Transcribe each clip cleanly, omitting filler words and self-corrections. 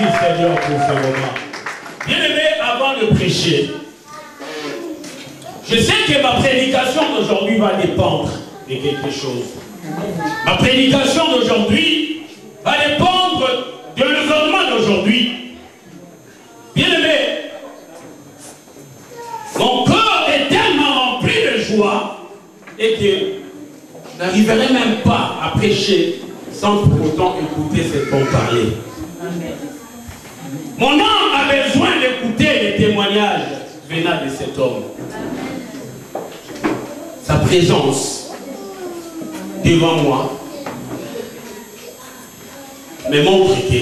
Merci Seigneur pour ce moment. Bien-aimé, avant de prêcher, je sais que ma prédication d'aujourd'hui va dépendre de quelque chose. Ma prédication d'aujourd'hui va dépendre de l'événement d'aujourd'hui. Bien-aimé, mon cœur est tellement rempli de joie et que je n'arriverai même pas à prêcher sans pour autant écouter cet homme parler. Mon âme a besoin d'écouter les témoignages venant de cet homme. Sa présence devant moi me montre que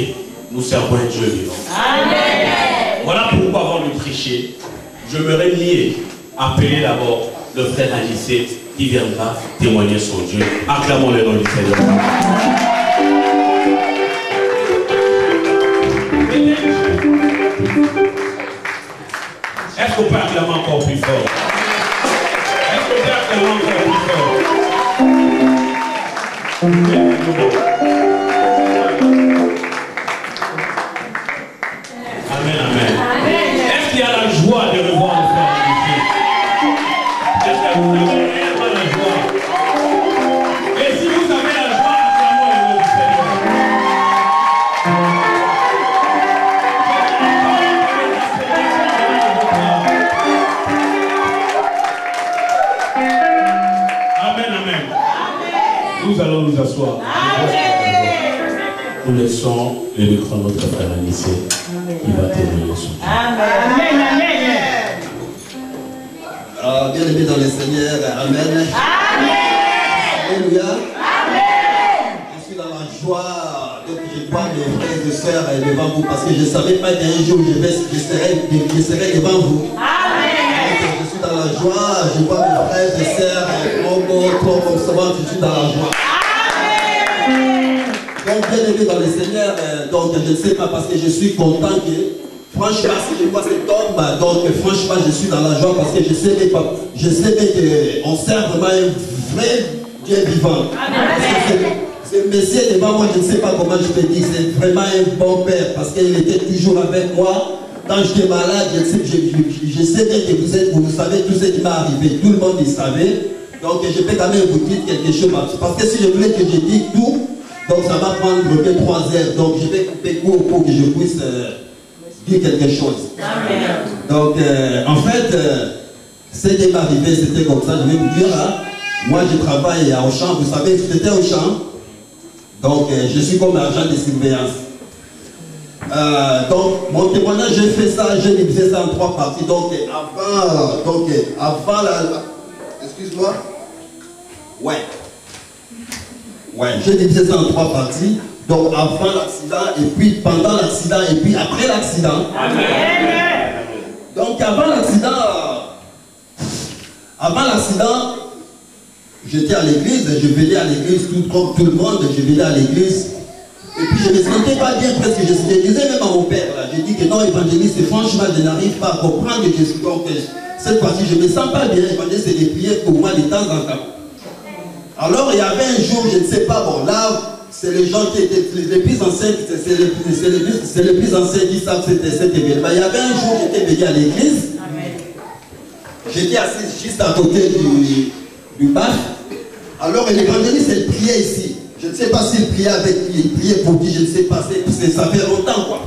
nous servons un Dieu vivant. Amen. Voilà pourquoi avant de prêcher, je me mieux appeler d'abord le frère Anissé qui viendra témoigner son Dieu. Acclamons le nom du Seigneur. Est-ce qu'on peut acclamer encore plus fort? Est-ce qu'on peut acclamer encore plus fort? Amen, amen. Est-ce qu'il y a la joie de revoir le frère ici? Est-ce que vous avez réellement la joie? Et si vous avez la joie, acclamons le nom du Seigneur. Amen, amen. Nous allons nous asseoir. Nous laissons le micro à notre frère Anissé qui va témoigner son Dieu. Amen, amen. Bien-aimé dans le Seigneur, amen. Amen. Alléluia. Amen. Je suis dans la joie, donc je vois mes frères et sœurs devant vous parce que je ne savais pas qu'un jour je serai devant vous. Amen. Donc, je suis dans la joie, je vois mes frères et sœurs, je suis dans la joie. Donc, bien aimé dans le Seigneur, donc je ne sais pas parce que je suis content que, franchement, si je vois cet homme, donc franchement, je suis dans la joie parce que je sais qu'on sert vraiment un vrai Dieu vivant. Ce monsieur devant moi, je ne sais pas comment je peux dire, c'est vraiment un bon père parce qu'il était toujours avec moi. Quand j'étais malade, je sais bien que vous savez tout ce qui m'est arrivé, tout le monde le savait. Donc, je peux quand même vous dire quelque chose parce que si je voulais que je dise tout, donc ça va prendre que 3 heures. Donc je vais couper court pour que je puisse dire quelque chose. Amen. Donc en fait, ce qui m'est arrivé, c'était comme ça. Je vais vous dire, hein, moi je travaille à Auchan. Vous savez, j'étais au champ. Donc je suis comme agent de surveillance. Donc mon témoignage, j'ai fait ça, j'ai divisé ça en 3 parties. Donc avant la... Excuse-moi. Ouais. Ouais, j'ai divisé ça en 3 parties. Donc avant l'accident, et puis pendant l'accident, et puis après l'accident. Amen. Donc avant l'accident, j'étais à l'église, je venais à l'église tout comme tout le monde, je venais à l'église. Et puis je ne me sentais pas bien presque, je disais même à mon père, là, je dis que non, évangéliste, franchement, je n'arrive pas à comprendre que Jésus. Donc cette fois-ci, je ne me sens pas bien, évangéliste, c'est des prières pour moi de temps en temps. Alors il y avait un jour, je ne sais pas, bon là, c'est les gens qui étaient les plus anciens, c'est les plus anciens qui savent cet événement. Il y avait un jour, j'étais venu à l'église, j'étais assis juste à côté du bas. Alors l'évangéliste, elle priait ici. Je ne sais pas s'il priait avec qui, il priait pour qui, je ne sais pas, ça fait longtemps quoi.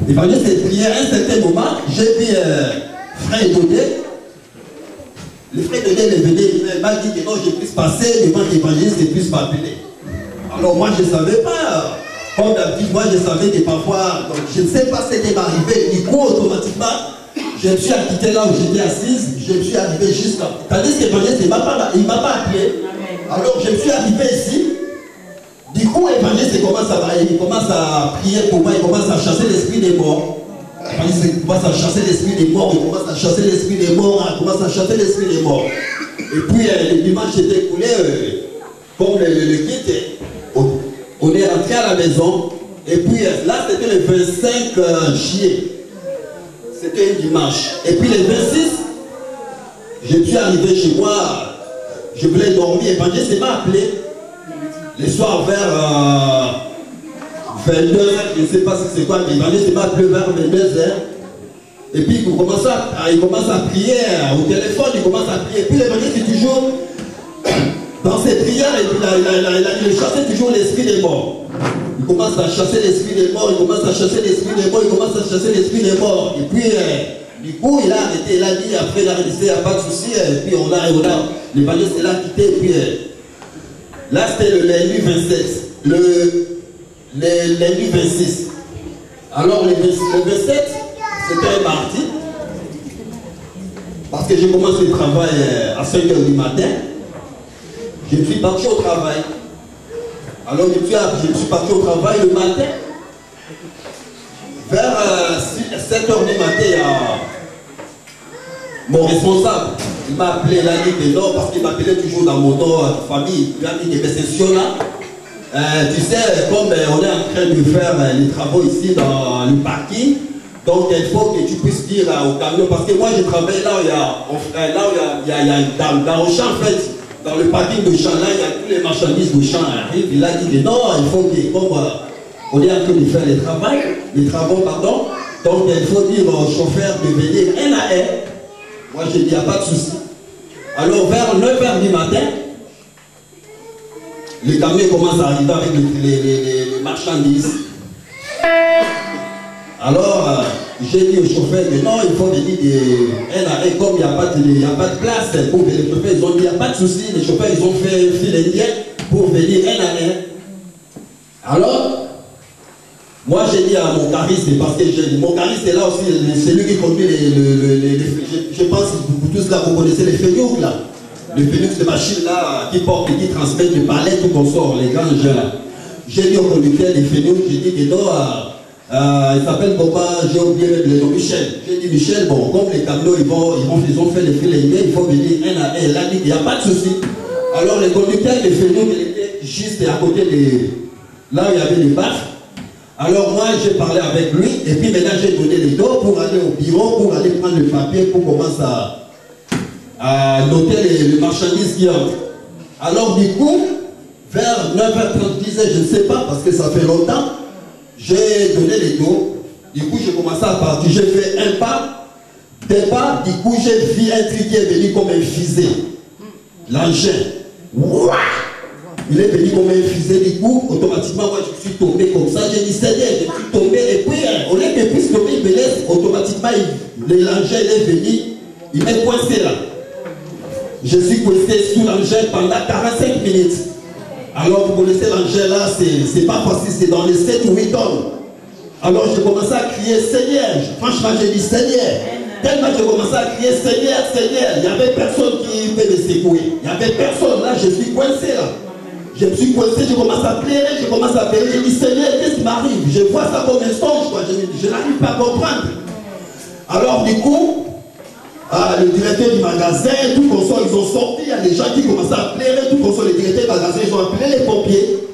L'évangéliste, elle priait à un certain moment, j'ai vu frère Dodé. Le frère de l'aile est venu, il m'a dit que non, je puisse passer devant l'évangéliste et puisse m'appeler. Alors moi, je ne savais pas. Comme d'habitude, moi, je savais que parfois, donc, je ne sais pas ce qui m'est arrivé. Du coup, automatiquement, je me suis quitté là où j'étais assise. Je me suis arrivé jusqu'à... Tandis que l'évangéliste, il ne m'a pas appelé. Alors, je me suis arrivé ici. Du coup, l'évangéliste, il commence à prier pour moi. Il commence à chasser l'esprit des morts. Il commence à chasser l'esprit des morts, il commence à chasser l'esprit des morts, il commence à chasser l'esprit des morts. Et puis le dimanche était écoulé, comme le guide, on est rentré à la maison. Et puis là c'était le 25 juillet, c'était un dimanche. Et puis le 26, je suis arrivé chez moi, je voulais dormir. L'évangéliste m'a appelé le soir vers 22h, je ne sais pas si c'est quoi, mais l'évangile m'a appelé vers 22h. Et puis il commence à prier au téléphone, il commence à prier. Et puis l'évangile c'est toujours dans ses prières, et puis il chasse toujours l'esprit des morts. Il commence à chasser l'esprit des morts, il commence à chasser l'esprit des morts, il commence à chasser l'esprit des morts. Et puis du coup il a arrêté, il a dit, après il a dit, il n'y a pas de souci. Et puis l'évangile l'a quitté. Et puis là c'était le lundi 27, le lundi 26. Alors le 27, c'était un mardi, parce que j'ai commencé le travail à 5h du matin. Je suis parti au travail. Alors je suis parti au travail le matin. Vers 7h du matin, il y a mon responsable. Il m'a appelé, il a dit que non, parce qu'il m'appelait toujours dans mon nom de famille. Il m'a dit que c'est sûr là. Tu sais, comme on est en train de faire les travaux ici dans le parking, donc il faut que tu puisses dire au camion, parce que moi je travaille là où il y a dans Auchan en fait, dans le parking de Auchan, là il y a tous les marchandises d'Auchan arrivent. Il a dit que non, il faut que, comme on est en train de faire les travaux, pardon, donc il faut dire au chauffeur de venir un à un. Moi j'ai dit, il n'y a pas de souci. Alors vers 9h du matin, le camion commence à arriver avec les marchandises. Alors, j'ai dit au chauffeur que non, il faut venir un à un, comme il n'y a pas de place pour venir. Les chauffeurs, ils ont dit, il n'y a pas de souci. Les chauffeurs, ils ont fait un fil indien pour venir un à un. Alors, moi j'ai dit à mon cariste, parce que mon cariste est là aussi, c'est lui qui conduit je pense que vous tous là, vous connaissez les fenouks là. Le Phoenix de machine là qui porte et qui transmet des palettes tout qu'on sort, les grands gens là. J'ai dit au conducteur des Phoenix, j'ai dit que non, il s'appelle comment, j'ai oublié le nom, Michel. J'ai dit Michel, bon, comme les camions ils ont fait les fils indien, il faut venir un à un. Il a dit qu'il n'y a pas de souci. Alors le conducteur des Phoenix, il était juste à côté là où il y avait les baffes. Alors moi j'ai parlé avec lui et puis maintenant j'ai donné les dos pour aller au bureau, pour aller prendre le papier, pour commencer à noter les marchandises qui entrent. Alors du coup, vers 9h30, 10h, je ne sais pas, parce que ça fait longtemps, j'ai donné les dos. Du coup, j'ai commencé à partir. J'ai fait un pas, deux pas. Du coup, j'ai vu un truc qui est venu comme un fusée. L'engin. Il est venu comme un fusée. Du coup, automatiquement, moi, je suis tombé comme ça. J'ai dit, Seigneur, je suis tombé. Et puis, au lieu que puisse tomber, il me laisse. Automatiquement, l'engin est venu. Il m'est coincé là. Je suis coincé sous l'engin pendant 45 minutes. Alors vous connaissez l'engin là, c'est pas facile, c'est dans les 7 ou 8 tonnes. Alors j'ai commencé à crier Seigneur. Franchement j'ai dit Seigneur. Tellement j'ai commencé à crier Seigneur, Seigneur. Il n'y avait personne qui peut me secouer. Il n'y avait personne là, je suis coincé là. Je me suis coincé, je commence à pleurer, j'ai dit Seigneur, qu'est-ce qui m'arrive? Je vois ça comme un songe, quoi. Je n'arrive pas à comprendre. Alors du coup, le directeur du magasin, tout comme ça, ils ont sorti, il y a des gens qui commençaient à pleurer, tout comme ça, les directeurs du magasin, ils ont appelé les pompiers.